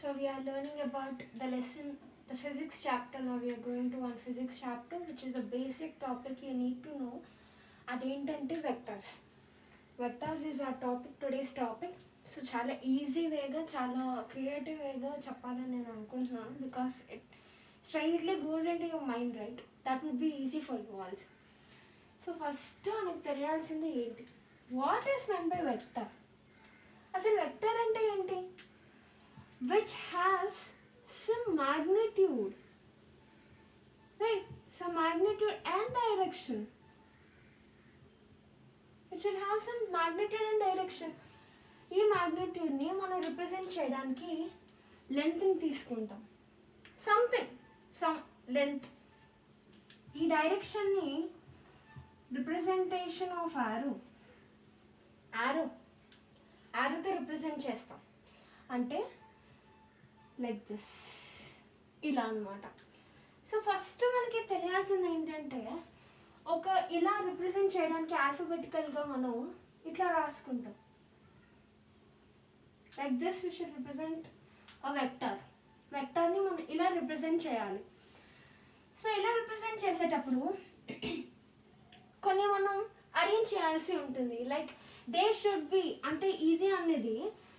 So we are learning about the lesson, the physics chapter. Now we are going to one physics chapter, which is a basic topic you need to know. అదేంటంటే vectors. Vectors is our topic, today's topic. So చాలా easy వేగా, చాలా creative వేగా చెప్పాలని నేను అనుకుంటున్నాను, because it straightly goes in to your mind, right? That would be easy for you also. So first మనకు తెలియాల్సింది ఏంటి, what is meant by vector? అసలు వెక్టర్ అంటే ఏంటి? Which has some magnitude, right? Some magnitude and direction. It should have some magnitude and direction. ఈ magnitudeని మనం represent చేయడానికి లెంత్ని తీసుకుంటాం, సమ్ లెంత్. ఈ డైరెక్షన్ని రిప్రజెంటేషన్ ఆఫ్ యారోతో రిప్రజెంట్ చేస్తాం. అంటే లైక్ దిస్, ఇలా అనమాట. సో ఫస్ట్ మనకి తెలియాల్సింది ఏంటంటే, ఒక ఇలా రిప్రజెంట్ చేయడానికి ఆల్ఫాబెటికల్గా మనం ఇట్లా రాసుకుంటాం. Like this we should represent a వెక్టర్ని మనం ఇలా రిప్రజెంట్ చేయాలి. సో ఇలా రిప్రజెంట్ చేసేటప్పుడు కొన్ని మనం అరేంజ్ చేయాల్సి ఉంటుంది. లైక్ దే షుడ్ బి, అంటే ఇది అనేది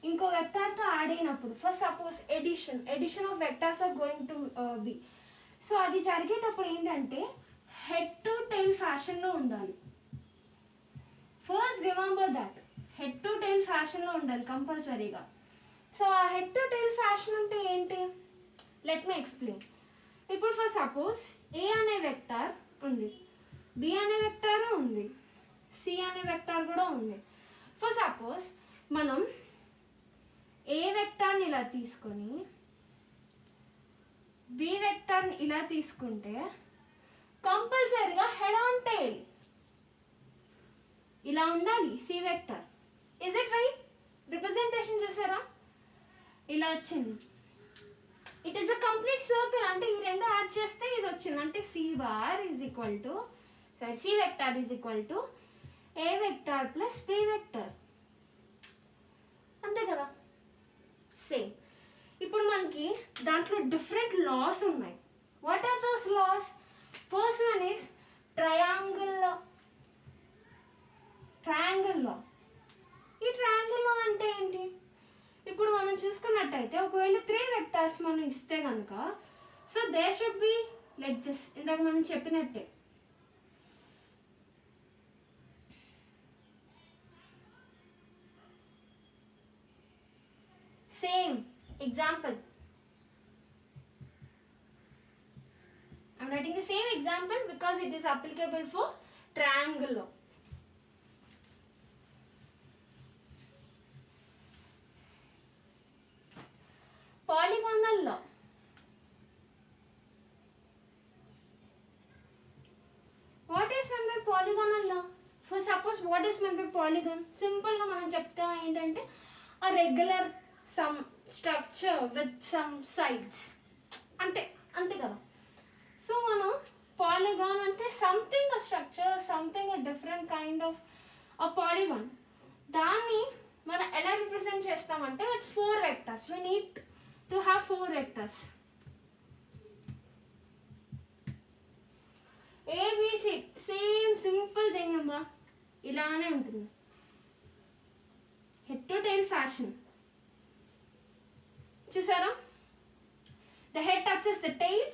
ఇంకో వెక్టార్తో యాడ్ అయినప్పుడు, first suppose addition of vectors are going to be. So అది జరిగేటప్పుడు ఏంటంటే హెడ్ టు టైల్ ఫ్యాషన్లో ఉండాలి. First remember that, head to tail ఫ్యాషన్లో ఉండాలి కంపల్సరీగా. సో ఆ హెడ్ టు టైల్ ఫ్యాషన్ అంటే ఏంటి? Let me explain. ఇప్పుడు ఫస్ట్ సపోజ్ ఏ అనే వెక్టార్ ఉంది, బి అనే వెక్టార్ ఉంది, సి అనే వెక్టార్ కూడా ఉంది. ఫస్ట్ సపోజ్ మనం ఏ వెక్టార్ని ఇలా తీసుకొని బి వెక్టార్ని ఇలా తీసుకుంటే కంపల్సరీగా హెడ్ ఆన్ టైల్ ఇలా ఉండాలి C vector. Is it right? Representation చూసారా, ఇలా వచ్చింది. It is a complete circle. అంటే ఈ రెండు యాడ్ చేస్తే ఇది వచ్చింది. అంటే C vector is equal to A vector plus B vector, అంతే కదా? సేమ్. ఇప్పుడు మనకి దాంట్లో డిఫరెంట్ లాస్ ఉన్నాయి. What are those laws? First one is triangle law. ఈ ట్రయాంగిల్ లా అంటే ఏంటి? ఇప్పుడు మనం చూసుకున్నట్టయితే ఒకవేళ 3 వెక్టార్స్ మనం ఇస్తే కనుక, so they should be like this. ఇందాక మనం చెప్పినట్టే same example. I'm writing the same example because it is applicable for triangle law. Polygonal law. What is meant by polygonal law? For suppose what is meant by polygon? Simple గా మనం చెప్తా ఏంటంటే a regular some structure with some sides, అంతే కదా. So మనం polygon అంటే something a structure, something a different kind of a polygon. దాన్ని మనం ఎలా రిప్రజెంట్ చేస్తామంటే with 4 vectors. We need to have 4 vectors. A B C same simple thing అమ్మా, ఇలానే ఉంటుంది. హెడ్ టు టైల్ ఫ్యాషన్ చూసారా? The head touches the tail,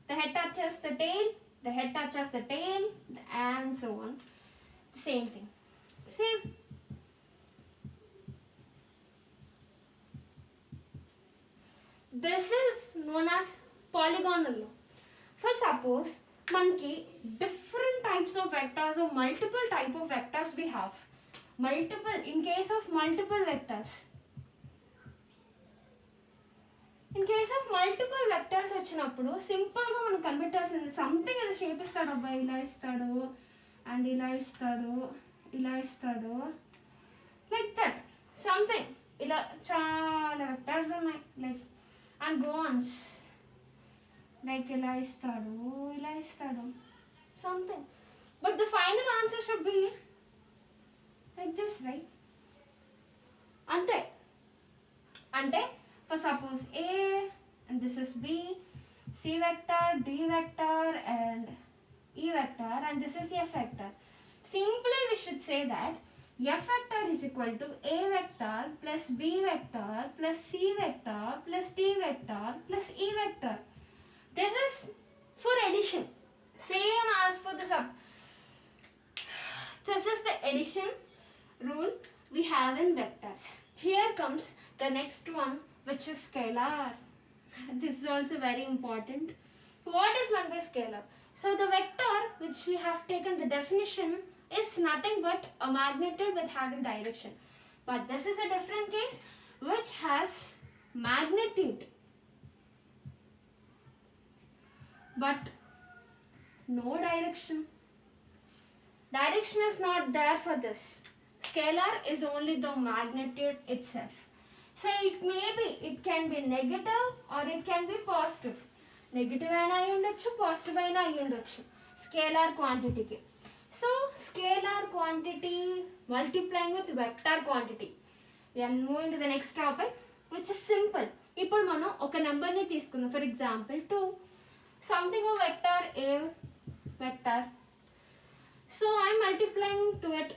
the head touches the tail, the head touches the tail, and so on. The same thing. Same. This is known as polygonal law. For suppose మనకి different types of vectors or multiple type of vectors we have. In case of multiple vectors వచ్చినప్పుడు సింపుల్గా మనం కనిపెట్టాల్సింది, something ఏదో shape ఇస్తాడు అబ్బాయి, ఇలా ఇస్తాడు and ఇలా ఇస్తాడు లైక్ దట్ సంథింగ్. ఇలా చాలా వెక్టర్స్ ఉన్నాయి, లైక్ అండ్ గోన్స్, లైక్ ఇలా ఇస్తాడు something. But the final answer should be like this, right? అంతే. అంటే For suppose A and this is B, C vector, D vector and E vector, and this is F vector. Simply we should say that F vector is equal to A vector plus B vector plus C vector plus D vector plus E vector. This is for addition. Same as for the sub. This is the addition rule we have in vectors. Here comes the next one, which is scalar. This is also very important. What is meant by scalar? So the vector which we have taken the definition is nothing but a magnitude with having direction. But this is a different case which has magnitude but no direction. Direction is not there for this. Scalar is only the magnitude itself. So it can be negative or it can be positive. Negative aina ayi undochu, positive aina ayi undochu. Scalar quantity ki. So scalar quantity multiplying with vector quantity. We are moving to the next topic, which is simple. ఇప్పుడు మనం ఒక నెంబర్ని తీసుకుందాం. For example 2. Something of vector A vector. So I am multiplying to it.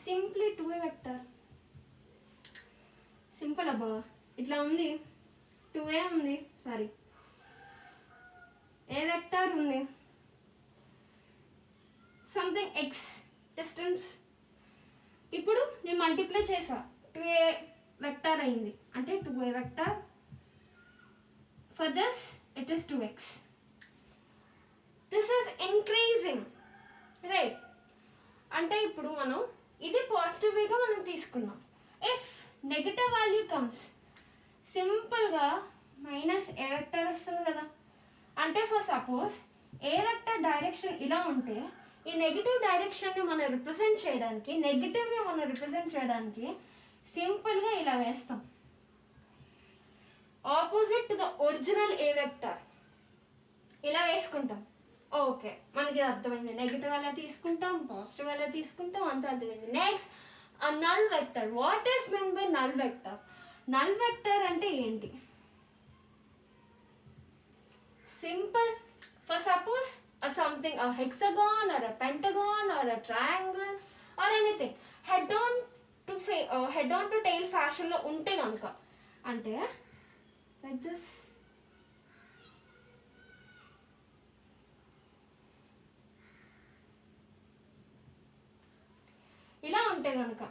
Simply 2A vector. Simple abba. ఇట్లా ఉంది. 2A ఉంది. Sorry. A vector ఉంది. Something x distance. ఇప్పుడు నేను మల్టిప్లై చేసా. 2A vector అయింది. అంటే 2A vector. For this it is 2x. This is increasing. Right. అంటే ఇప్పుడు మనం ఇది పాజిటివ్ వేగా మనం తీసుకున్నాం. ఇఫ్ నెగటివ్ వాల్యూ కమ్స్ సింపుల్గా మైనస్ ఏ వెక్టర్ వస్తుంది కదా. అంటే for suppose A vector direction ఇలా ఉంటే ఈ నెగిటివ్ డైరెక్షన్ని మనం రిప్రజెంట్ చేయడానికి, నెగిటివ్ని మనం రిప్రజెంట్ చేయడానికి సింపుల్గా ఇలా వేస్తాం. Opposite to the original A vector ఇలా వేసుకుంటాం. ఓకే, మనకి అర్థమైంది. నెగిటివ్ ఎలా తీసుకుంటాం, పాజిటివ్ ఎలా తీసుకుంటాం, అంత అర్థమైంది. Next null vector. What is mean by null vector? Null vector అంటే ఏంటి? Simple. For suppose something, a hexagon or a pentagon or a triangle or anything, head on to tail fashion లో ఉంటే కనుక, అంటే like this. ఇలా ఉంటే కనుక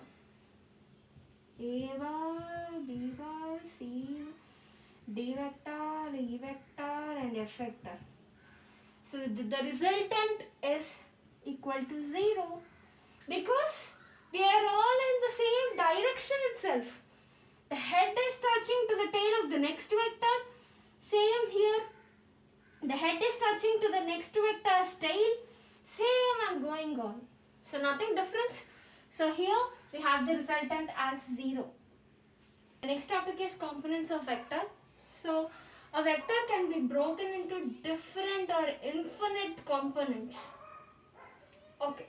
A bar, B bar, C, D vector, E vector and F vector. So the resultant is equal to 0 because they are all in the same direction itself. The head is touching to the tail of the next vector. Same here. The head is touching to the next vector's tail. Same and going on. So nothing different. So here we have the resultant as 0. The next topic is components of vector. So a vector can be broken into different or infinite components. Okay,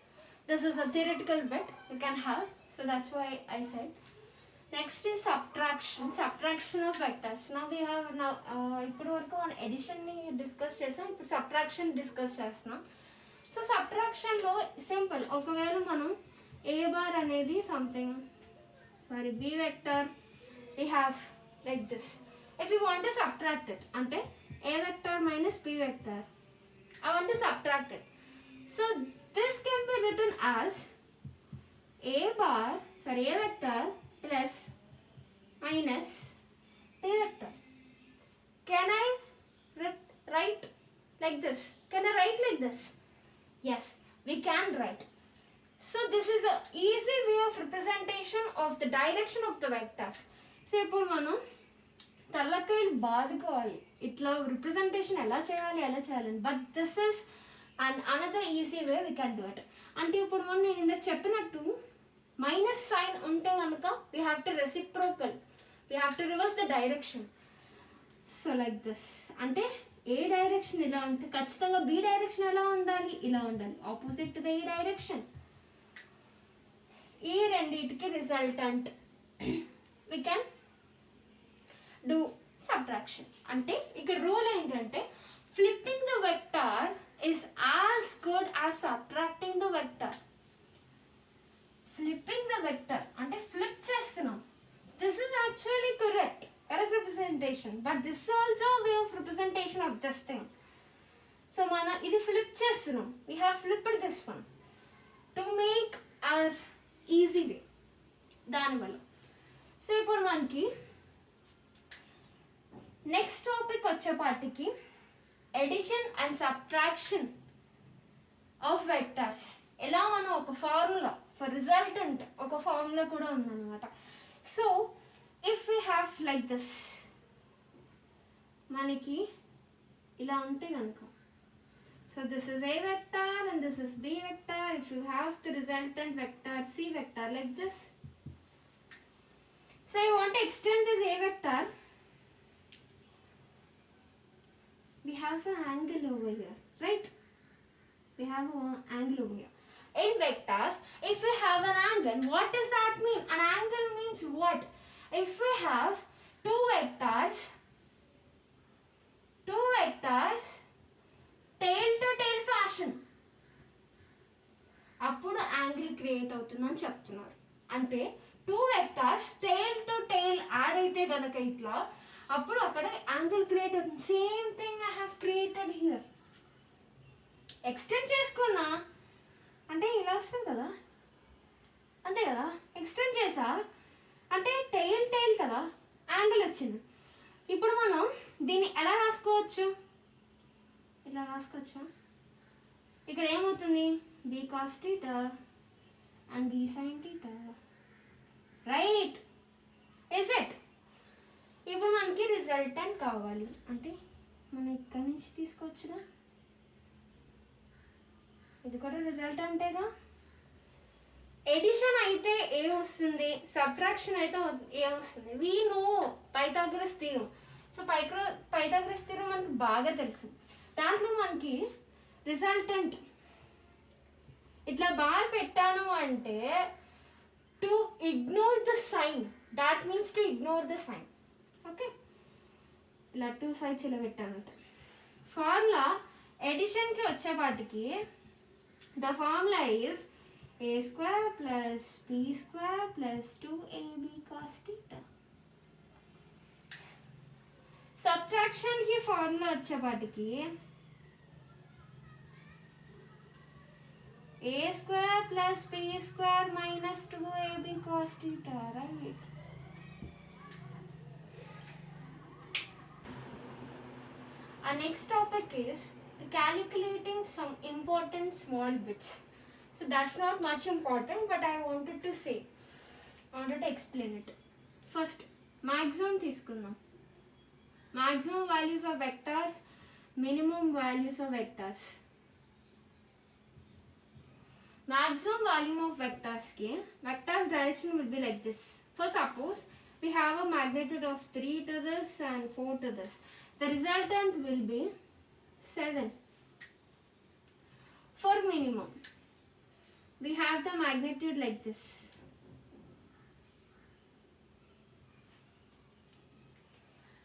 this is a theoretical bit you can have, so that's why I said. Next is subtraction of vectors. Now we have ఇప్పుడు వరకు మనం ఎడిషన్ని discuss చేసాం, ఇప్పుడు subtraction discuss చేస్తున్నాం. So సబ్ట్రాక్షన్లో simple. ఒకవేళ మనం A bar అనేది something B vector we have like this. If you want to subtract it, ante A vector minus B vector, I want to subtract it. So this can be written as A vector plus minus B vector. Can I write like this? Can I write like this? Yes, we can write. So this is a easy way of representation of the direction of the vectors. So ఇప్పుడు మనం తలకాయలు బాదుకోవాలి, ఇట్లా representation ఎలా చేయాలి. But this is and another easy way we can do it. అంటే ఇప్పుడు మనం నేను ఇందాక చెప్పినట్టు మైనస్ సైన్ ఉంటే కనుక we have to reciprocal, we have to reverse the direction. So like this. అంటే ఏ డైరెక్షన్ ఇలా ఉంటే ఖచ్చితంగా బి డైరెక్షన్ ఎలా ఉండాలి, ఇలా ఉండాలి, opposite to the A direction. ఈ రెండింటికి రిజల్టెంట్ వీ కెన్ సబ్ట్రాక్షన్. అంటే ఇక్కడ రూల్ ఏంటంటే flipping the vector is as good as subtracting the vector. Flipping the vector అంటే ఫ్లిప్ చేస్తున్నాం. This is actually correct representation, but this is also a way of representation of this thing. So mana idi flip chestunam, we have flipped this one to make our easy way dani valla. So ippudu manaki next topic వచ్చే పాటికి addition and subtraction of vectors. ఎలా మనం ఒక formula for resultant ఒక formula కూడా ఉందన్నమాట. So if we have like this, మనకి ఇలా ఉంటే కనుక, so this is a vector and this is b vector. If you have the resultant vector c vector like this, so you want to extend this a vector, we have an angle over here, right? We have an angle over here. In vectors, if we have an angle, what does that mean? An angle means what? If we have two vectors tail to tail fashion, అప్పుడు angle create అవుతుందని చెప్తున్నారు. అంటే two vectors tail to tail add అయితే కనుక ఇట్లా, అప్పుడు అక్కడ angle create అవుతుంది. Same thing I have created here. Extend చేసుకున్నా అంటే ఇలా వస్తుంది కదా, అంతే కదా. ఎక్స్టెండ్ చేసా అంటే టైల్ టైల్ కదా, యాంగిల్ వచ్చింది. ఇప్పుడు మనం దీన్ని ఎలా రాసుకోవచ్చు? ఇలా రాసుకోవచ్చా? ఇక్కడ ఏమవుతుంది? B cos theta and b sine theta, right? Is it? ఇప్పుడు మనకి రిజల్టెంట్ కావాలి అంటే మనం ఇక్కడి నుంచి తీసుకోవచ్చుగా. ఇది కూడా రిజల్టెంటేగా. ఎడిషన్ అయితే ఏ వస్తుంది, సబ్ట్రాక్షన్ అయితే ఏ వస్తుంది. We know Pythagoras theorem. So Pythagoras theorem మనకి బాగా తెలుసు. దాంట్లో మనకి రిజల్టెంట్ ఇట్లా బాగా పెట్టాను అంటే to ignore the sign, that means to ignore the sign. Okay, ఇలా టూ సైడ్స్ ఇలా పెట్టానంట. ఫార్ములా ఎడిషన్కి వచ్చేపాటికి the formula is a square plus b square plus 2ab cos theta. Subtraction కి ఫార్ములా వచ్చేపాటికి a square plus b square minus 2ab cos theta, right? Our next topic is calculating some important small bits. So that's not much important, but I wanted to explain it. First, maximum తీసుకుందాం. Maximum values of vectors, minimum values of vectors. Maximum volume of vectors ki vectors direction will be like this. For suppose we have a magnitude of 3 to this and 4 to this. The resultant will be 7. For minimum, we have the magnitude like this.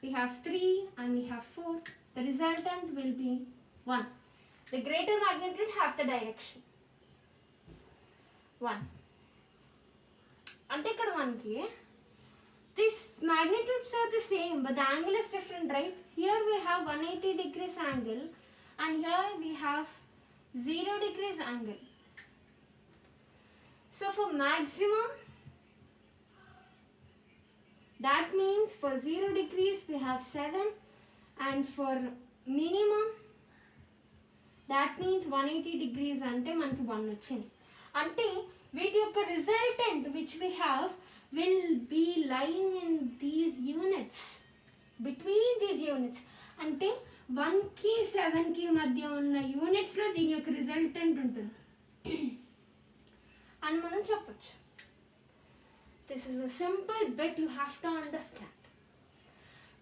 We have 3 and we have 4. The resultant will be 1. The greater magnitude have the direction 1. Ante ikkada manaki these magnitudes are the same, but the angle is different, right? Here we have 180 degrees angle and here we have 0 degrees angle. So for maximum, that means for 0 degrees we have 7, and for minimum that means 180 degrees ante manaki 1 ochindi. Ante వీటి యొక్క resultant which we have will be lying in these units, between these units. అంటే 1 కి 7 కి మధ్య ఉన్న యూనిట్స్లో దీని యొక్క resultant ఉంటుంది అని మనం చెప్పొచ్చు. This is a simple bit you have to understand.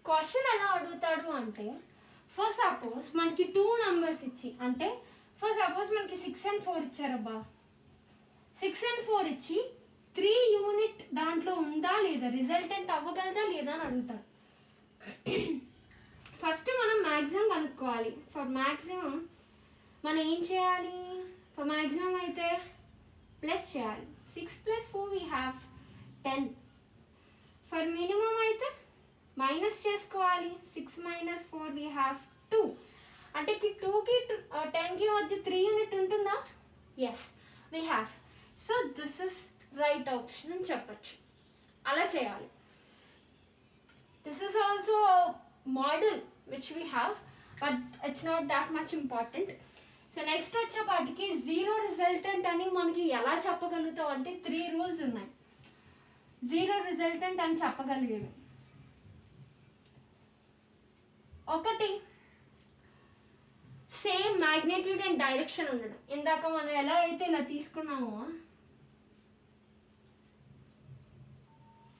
Question ఎలా అడుగుతాడు అంటే ఫర్ సపోజ్ మనకి 2 numbers ఇచ్చి, అంటే ఫర్ సపోజ్ మనకి 6 and 4 ఇచ్చారబ్బా. 6 and 4 ఇచ్చి 3 యూనిట్ దాంట్లో ఉందా లేదా, రిజల్టెంట్ అవ్వగలదా లేదా అని అడుగుతాడు. మ్యాక్సిమం కనుక్కోవాలి. ఫర్ మ్యాక్సిమం మనం ఏం చేయాలి? ఫర్ మ్యాక్సిమం అయితే ప్లస్ చేయాలి. 6 + 4 వీ హ్యావ్ 10. ఫర్ మినిమం అయితే మైనస్ చేసుకోవాలి. 6 - 4 వీ హ్యావ్ 2. అంటే 2కి 10కి మధ్య 3 యూనిట్ ఉంటుందా? Yes, we have. So this is right option అని చెప్పచ్చు. అలా చేయాలి. This is also model which we have, but it's not that much important. So next వచ్చేపాటికి జీరో రిజల్టెంట్ అని మనకి ఎలా చెప్పగలుగుతాం అంటే 3 రూల్స్ ఉన్నాయి జీరో రిజల్టెంట్ అని చెప్పగలిగేవి. ఒకటి, సేమ్ మ్యాగ్నిట్యూడ్ అండ్ డైరెక్షన్ ఉండడం. ఇందాక మనం ఎలా అయితే ఇలా తీసుకున్నామో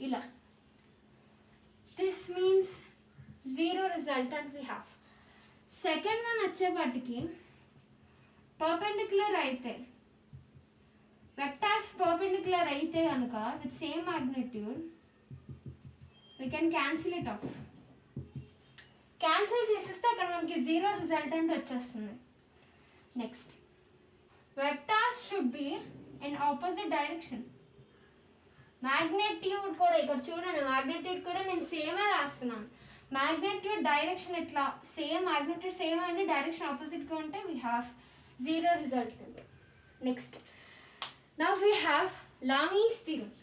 ఇలా, this means zero resultant we have. Second one వచ్చేపాటికి పర్పెండిక్యులర్ అయితే, వెక్టార్స్ పర్పెండిక్యులర్ అయితే కనుక with same magnitude we can cancel it off. Cancel చేసేస్తే అక్కడ మనకి జీరో రిజల్టెంట్ వచ్చేస్తుంది. Next, vectors should be in opposite direction. Magnitude కూడా ఇక్కడ చూడండి, మ్యాగ్నిట్యూడ్ కూడా నేను సేమే రాస్తున్నాను. మ్యాగ్నిట్యూడ్ డైరెక్షన్ ఎట్లా సేమ్, మ్యాగ్నిట్యూడ్ సేమ్ అండి, డైరెక్షన్ ఆపోజిట్గా ఉంటే we have zero resultant. Next, now we have Lami's theorem.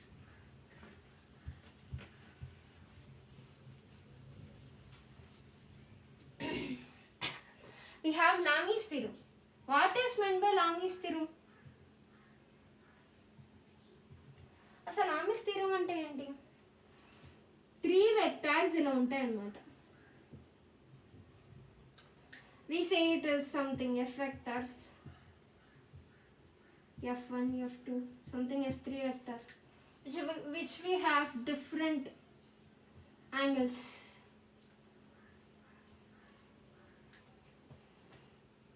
We have Lami's theorem. What is meant by Lami's theorem? అసలు Lami's theorem అంటే ఏంటి? 3 వెక్టార్స్ ఇలా ఉంటాయి అన్నమాట. We say it is something F vectors, F1, F2, something F3 vector, which we have different angles.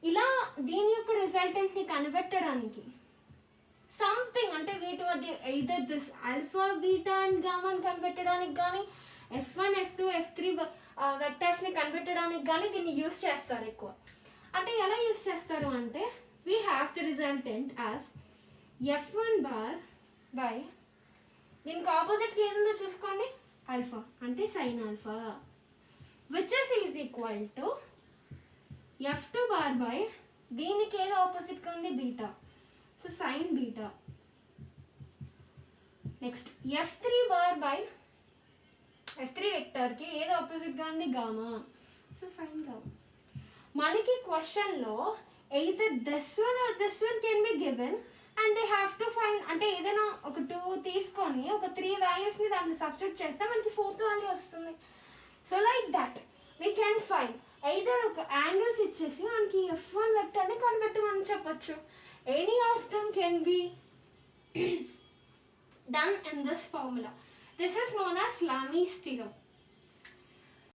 ఇలా దీని యొక్క రిజల్టెంట్ని కనిపెట్టడానికి something అంటే వీటి మధ్య either this alpha beta and గామాని కనిపెట్టడానికి కానీ F1, F2, F3 వెక్టర్స్ని కనిపెట్టడానికి కానీ దీన్ని యూస్ చేస్తారు ఎక్కువ. అంటే ఎలా యూస్ చేస్తారు అంటే we have the resultant as F1 bar by, దీనికి ఆపోజిట్కి ఏదుందో చూసుకోండి, ఆల్ఫా అంటే sine alpha, which is equal to F2 bar by, దీనికి ఏదో ఆపోజిట్గా ఉంది beta, so sine beta. Next F3 bar by, F3 వెక్టర్కి ఏదో ఆపోజిట్గా ఉంది గామా, సో సైన్ గామా. మనకి క్వశ్చన్లో either this one can be given and they have to find, అంటే ఏదైనా ఒక 2 తీసుకొని ఒక 3 వాల్యూస్ని దాంట్లో సబ్స్టిట్యూట్ చేస్తే మనకి 4th వాల్యూ వస్తుంది. So like that we can find either ఒక యాంగిల్స్ ఇచ్చేసి మనకి F1 వెక్టర్ని కనిపెట్టమని చెప్పచ్చు. Any of them can be done in this formula. This is known as Lami's theorem.